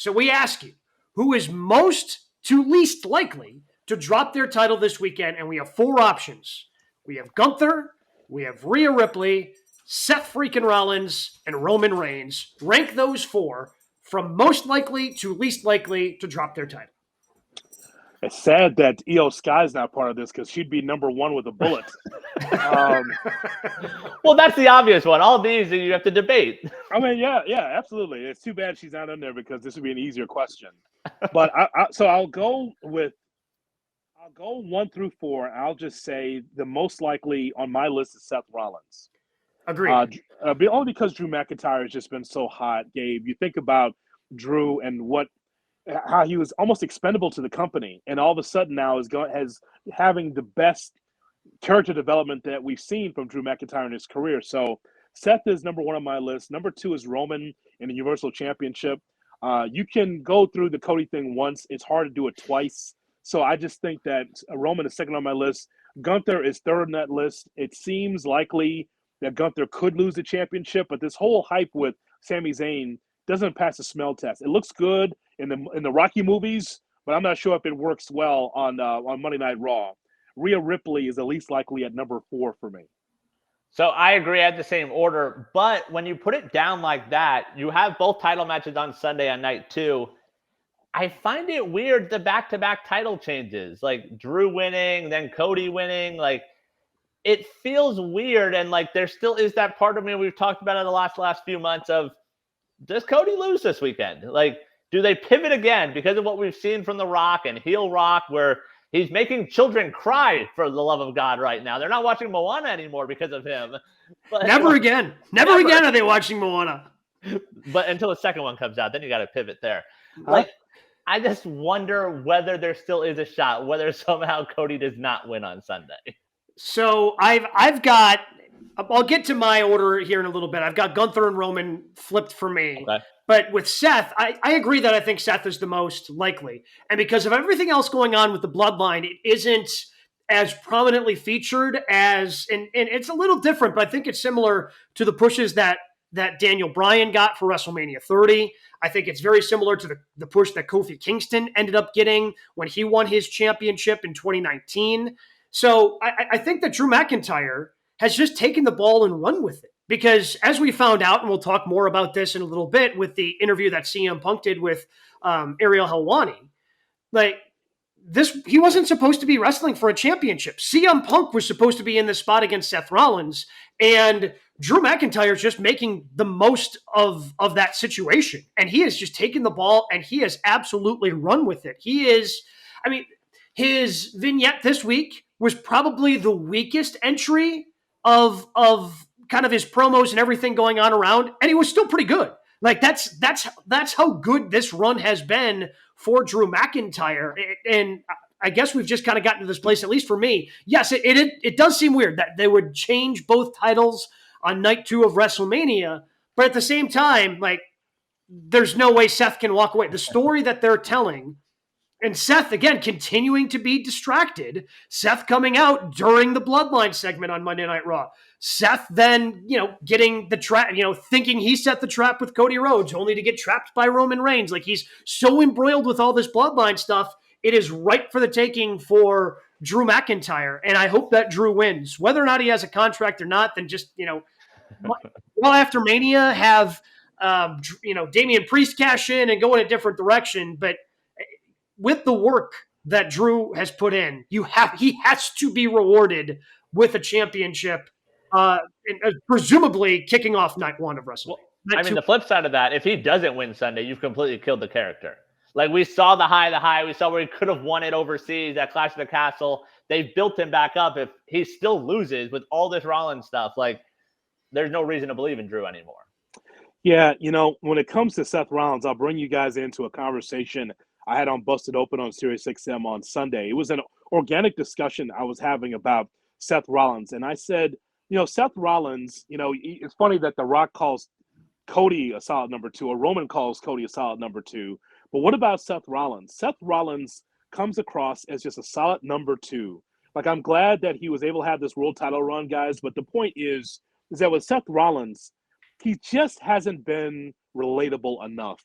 So we ask you, who is most to least likely to drop their title this weekend? And we have 4 options. We have Gunther, we have Rhea Ripley, Seth freaking Rollins, and Roman Reigns. Rank those 4 from most likely to least likely to drop their title. It's sad that Io Sky's not part of this because she'd be number 1 with a bullet. Well, that's the obvious one. All these you have to debate. I mean, yeah, absolutely. It's too bad she's not in there because this would be an easier question. But I'll go 1 through 4. I'll just say the most likely on my list is Seth Rollins. Agreed. Only because Drew McIntyre has just been so hot, Gabe. You think about Drew and how he was almost expendable to the company, and all of a sudden now is having the best character development that we've seen from Drew McIntyre in his career. So Seth is number 1 on my list. Number 2 is Roman in the Universal Championship. You can go through the Cody thing once. It's hard to do it twice. So I just think that Roman is second on my list. Gunther is third on that list. It seems likely that Gunther could lose the championship, but this whole hype with Sami Zayn doesn't pass the smell test. It looks good in the Rocky movies, but I'm not sure if it works well on Monday Night Raw. Rhea Ripley is the least likely at number 4 for me. So I agree, I had the same order, but when you put it down like that, you have both title matches on Sunday on night 2. I find it weird the back-to-back title changes, like Drew winning, then Cody winning. Like, it feels weird, and like there still is that part of me we've talked about in the last few months of, does Cody lose this weekend? Like, do they pivot again because of what we've seen from The Rock and heel Rock, where he's making children cry for the love of God right now? They're not watching Moana anymore because of him. But, Never again are they watching Moana. But until the second one comes out, then you got to pivot there. Like, I just wonder whether there still is a shot, whether somehow Cody does not win on Sunday. So I'll get to my order here in a little bit. I've got Gunther and Roman flipped for me. Okay. But with Seth, I agree that I think Seth is the most likely. And because of everything else going on with the bloodline, it isn't as prominently featured as, and it's a little different, but I think it's similar to the pushes that Daniel Bryan got for WrestleMania 30. I think it's very similar to the push that Kofi Kingston ended up getting when he won his championship in 2019. So I think that Drew McIntyre has just taken the ball and run with it. Because as we found out, and we'll talk more about this in a little bit with the interview that CM Punk did with Ariel Helwani, like he wasn't supposed to be wrestling for a championship. CM Punk was supposed to be in the spot against Seth Rollins, and Drew McIntyre is just making the most of that situation. And he has just taken the ball and he has absolutely run with it. His vignette this week was probably the weakest entry of kind of his promos and everything going on around, and he was still pretty good. Like that's how good this run has been for Drew McIntyre. And I guess we've just kind of gotten to this place, at least for me. Yes, it does seem weird that they would change both titles on night 2 of WrestleMania, but at the same time, like, there's no way Seth can walk away. The story that they're telling, and Seth, again, continuing to be distracted. Seth coming out during the Bloodline segment on Monday Night Raw. Seth then, getting the trap, thinking he set the trap with Cody Rhodes, only to get trapped by Roman Reigns. Like, he's so embroiled with all this Bloodline stuff. It is ripe for the taking for Drew McIntyre. And I hope that Drew wins. Whether or not he has a contract or not, then just, well, after Mania, have, Damian Priest cash in and go in a different direction. But with the work that Drew has put in, he has to be rewarded with a championship, and presumably kicking off night 1 of WrestleMania. The flip side of that, if he doesn't win Sunday, you've completely killed the character. Like, we saw the high. We saw where he could have won it overseas at Clash of the Castle. They've built him back up. If he still loses with all this Rollins stuff, like, there's no reason to believe in Drew anymore. Yeah, when it comes to Seth Rollins, I'll bring you guys into a conversation I had on Busted Open on SiriusXM on Sunday. It was an organic discussion I was having about Seth Rollins. And I said, Seth Rollins, it's funny that The Rock calls Cody a solid number 2, or Roman calls Cody a solid number 2. But what about Seth Rollins? Seth Rollins comes across as just a solid number 2. Like, I'm glad that he was able to have this world title run, guys. But the point is that with Seth Rollins, he just hasn't been relatable enough.